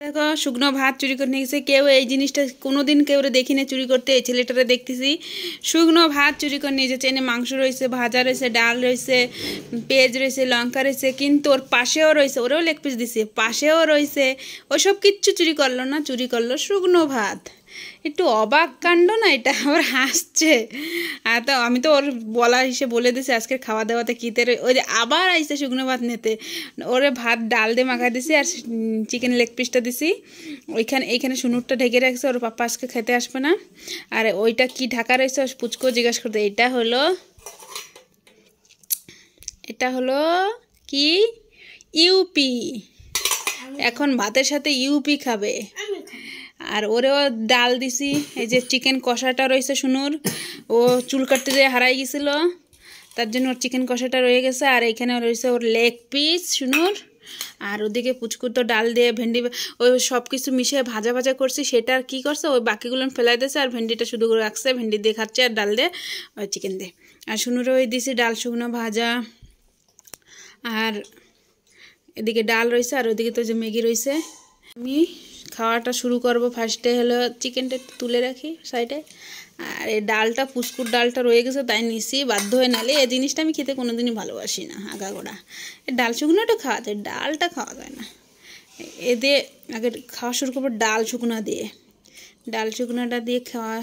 দেখো শুকনো ভাত চুরি করে নিয়ে গেছে কেউ। এই জিনিসটা কোনোদিন কেউ দেখি না চুরি করতে। এই ছেলেটারে দেখতেছি শুকনো ভাত চুরি করে নিয়ে যাচ্ছে। এনে মাংস রয়েছে, ভাজা রয়েছে, ডাল রয়েছে, পেঁয়াজ রয়েছে, লঙ্কা রয়েছে, কিন্তু ওর পাশেও রয়েছে, ওরেও লেগ পিস দিছে, পাশেও রয়েছে। ওসব কিচ্ছু চুরি করলো না, চুরি করলো শুকনো ভাত। একটু অবাক কাণ্ড না এটা? আবার হাসছে। আর তো আমি তো ওর বলা হিসেবে বলে দিছি আজকের খাওয়া দাওয়াতে কীতে। ওই যে আবার আইসে শুকনো ভাত নিতে। ওরে ভাত ডাল দিয়ে মাখা দিছি আর চিকেন লেগ পিসটা দিছি। এইখানে সুনুরটা ঢেকে রাখছে, ওর পাপ্পা আজকে খেতে আসবে না। আর ওইটা কি ঢাকা রয়েছে পুচকো জিজ্ঞাসা করতে। এটা হলো কি ইউপি। এখন ভাতের সাথে ইউপি খাবে। আর ওরেও ডাল দিছি। এই যে চিকেন কষাটা রয়েছে শুনুর, ও চুল কাটতে যেয়ে হারাই গেছিল, তার জন্য ওর চিকেন কষাটা রয়ে গেছে। আর এইখানে রয়েছে ওর লেগ পিস শুনুর। আর ওদিকে পুচকু তো ডাল দিয়ে ভেন্ডি ওই সব কিছু মিশিয়ে ভাজা ভাজা করছি। সেটা আর কী করছে, ওই বাকিগুলো ফেলাই দিয়েছে আর ভেন্ডিটা শুধু করে রাখছে। ভেন্ডি দিয়ে খাচ্ছে আর ডাল দিয়ে ওই চিকেন দিয়ে। আর শুনুরও ওই দিছি ডাল শুকনো ভাজা। আর এদিকে ডাল রয়েছে আর ওইদিকে তো যে ম্যাগি রয়েছে। আমি খাওয়াটা শুরু করব। ফার্স্টে হলো চিকেনটা একটু তুলে রাখি সাইডে। আর এই ডালটা পুচকুর ডালটা রয়ে গেছে, তাই নিছি বাধ্য হয়ে। নালে এই জিনিসটা আমি খেতে কোনোদিনই ভালোবাসি না আগাগোড়া। এই ডাল শুকনোটা খাওয়া যায়, ডালটা খাওয়া যায় না। এ দিয়ে আগে খাওয়া শুরু করবো ডাল শুকনো দিয়ে। ডাল শুকনোটা দিয়ে খাওয়া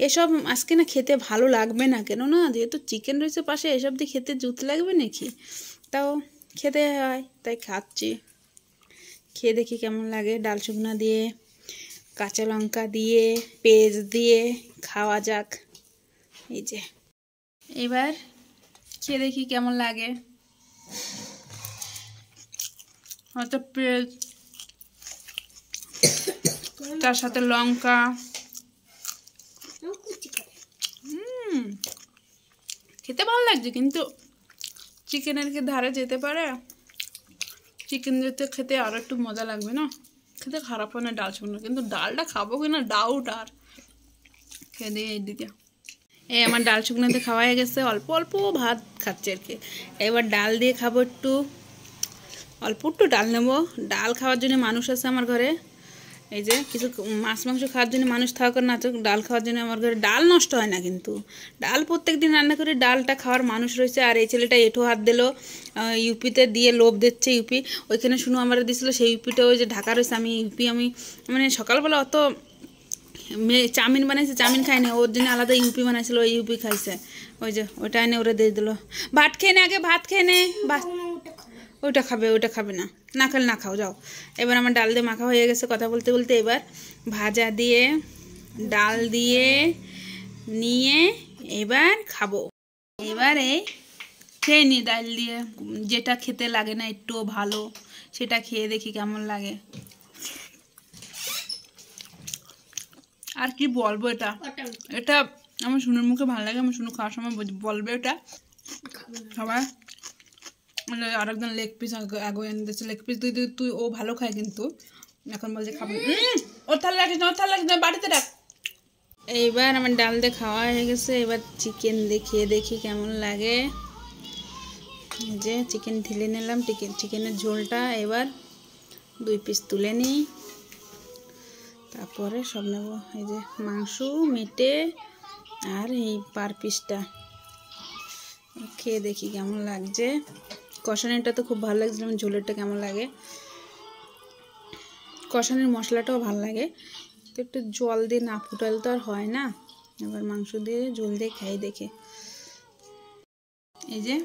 এসব আজকে না খেতে ভালো লাগবে না, কেন না যেহেতু চিকেন রয়েছে পাশে, এসব দিয়ে খেতে জুত লাগবে নাকি? তাও খেতে হয় তাই খাচ্ছি। খেয়ে দেখি কেমন লাগে। ডাল শুকনো দিয়ে, কাঁচা লঙ্কা দিয়ে, পেঁয়াজ দিয়ে খাওয়া যাক। এই যে এবার খেয়ে দেখি কেমন লাগে। হয়তো পেঁয়াজ, তার সাথে লঙ্কা। খেতে ভালো লাগছে, কিন্তু চিকেনের কি ধারে যেতে পারে? চিকেন যেতে খেতে আরও একটু মজা লাগবে না? খেতে খারাপ হয় না ডাল শুকনো, কিন্তু ডালটা খাবো কিনা ডাউট। আর খেয়ে দিয়ে এইদিকে এই আমার ডাল শুকনোতে খাওয়া হয়ে গেছে। অল্প অল্প ভাত খাচ্ছে আর কি। এবার ডাল দিয়ে খাবো একটু, অল্প একটু ডাল নেবো। ডাল খাওয়ার জন্য মানুষ আছে আমার ঘরে। এই যে কিছু মাছ মাংস খাওয়ার জন্য মানুষ থাকুক না থাকুক, ডাল খাওয়ার জন্য আমার ঘরে ডাল নষ্ট হয় না। কিন্তু ডাল প্রত্যেক দিন রান্না করে ডালটা খাওয়ার মানুষ রয়েছে। আর এই ছেলেটা এঁঠো হাত দিল ইউপিতে দিয়ে লোভ দিচ্ছে। ইউপি ওইখানে শুনো আমার দিছিল, সেই ইউপিটা ওই যে ঢাকা রয়েছে। আমি মানে সকালবেলা অত চাউমিন বানাইছে, চাউমিন খাইনি, ওর জন্য আলাদা ইউপি বানাইছিল, ওই ইউপি খাইছে। ওই যে ওইটা এনে ওরা দিয়ে দিল। ভাত খেয়ে নে আগে, ভাত খেয়ে নে। ওইটা খাবে, ওইটা খাবে না, না খেলে না খাও যাও। এবার আমার ডাল দিয়ে মাখা হয়ে গেছে কথা বলতে বলতে। এবার ভাজা দিয়ে ডাল দিয়ে নিয়ে এবার খাবো। এবারে খেয়ে নি ডাল দিয়ে, যেটা খেতে লাগে না একটু ভালো, সেটা খেয়ে দেখি কেমন লাগে। আর কি বলবো, এটা আমার শুনুর মুখে ভালো লাগে। আমার শুনু খাওয়ার সময় বলবে এটা সবাই। আরেকজন লেগ পিস আগে এনে দিচ্ছে, লেগ পিস তুই ও ভালো খায়, কিন্তু এখন বলছে খাবো। ওর থাল রাখিস না, ওর থাল রাখিস না, বাড়িতে রাখ। এইবার আমার ডাল দিয়ে খাওয়া হয়ে গেছে। এবার চিকেন দেখিয়ে দেখি কেমন লাগে। যে চিকেন ঢেলে নিলাম, চিকেনের ঝোলটা। এবার 2 পিস তুলে নিই, তারপরে সব নেব। এই যে মাংস মেটে আর এই পার পিসটা খেয়ে দেখি কেমন লাগছে। কষানিটা তো খুব ভালো লাগছে, যেমন ঝোলেরটা কেমন লাগে। কষানির মশলাটাও ভালো লাগে, তো একটু জল দিয়ে না ফুটালে তো আর হয় না। এবার মাংস দিয়ে ঝোল দিয়ে খাই দেখে। এই যে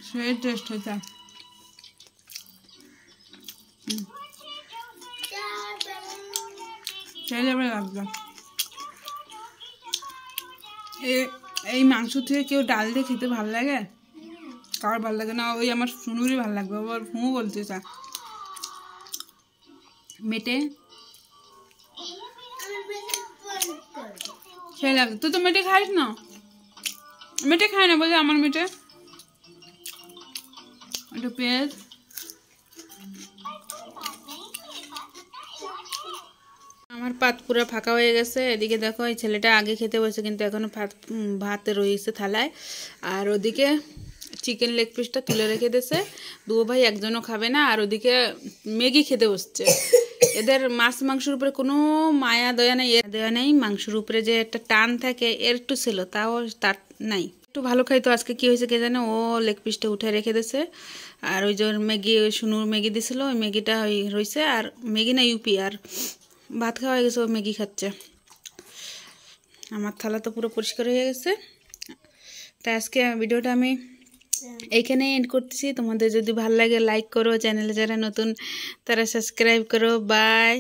সেই টেস্ট হয়েছে। সেই লেভেলে লাগবে। এই মাংস থেকে কেউ ডাল দিয়ে খেতে ভালো লাগে? কার ভালো লাগে না? ওই আমার শুনুরই ভালো লাগবে। ওর হুঁ বলতে চা মেটে সেই লাগে। তুই তো মেটে খাইস না? মেটে খায় না বলে আমার মেটে। একটু পেঁয়াজ, আমার পাত পুরো ফাঁকা হয়ে গেছে। এদিকে দেখো এই ছেলেটা আগে খেতে বসে, কিন্তু এখনো ভাত রয়েছে থালায়। আর ওদিকে চিকেন লেগ পিসটা তুলে রেখে দিয়েছে। দুও ভাই একজনও খাবে না, আর ওদিকে ম্যাগি খেতে বসছে। এদের মাছ মাংসের উপরে কোনো মায়া দয়া নেই। মাংসের উপরে যে একটা টান থাকে এর একটু ছিল, তাও তার নাই। একটু ভালো খাইতো, আজকে কি হয়েছে কে জানে, ও লেগ পিসটা উঠে রেখে দিয়েছে। আর ওই যে ম্যাগি, ওই সুনুর ম্যাগি দিছিল, ওই ম্যাগিটা ওই রয়েছে। আর ম্যাগি না ইউপি, আর ভাত খাওয়া হয়ে গেছে, ও ম্যাগি খাচ্ছে। আমার থালা তো পুরো পরিষ্কার হয়ে গেছে। তাই আজকে ভিডিওটা আমি এইখানে এন্ড করতেছি। তোমাদের যদি ভালো লাগে লাইক করো, চ্যানেলে যারা নতুন তারা সাবস্ক্রাইব করো। বাই।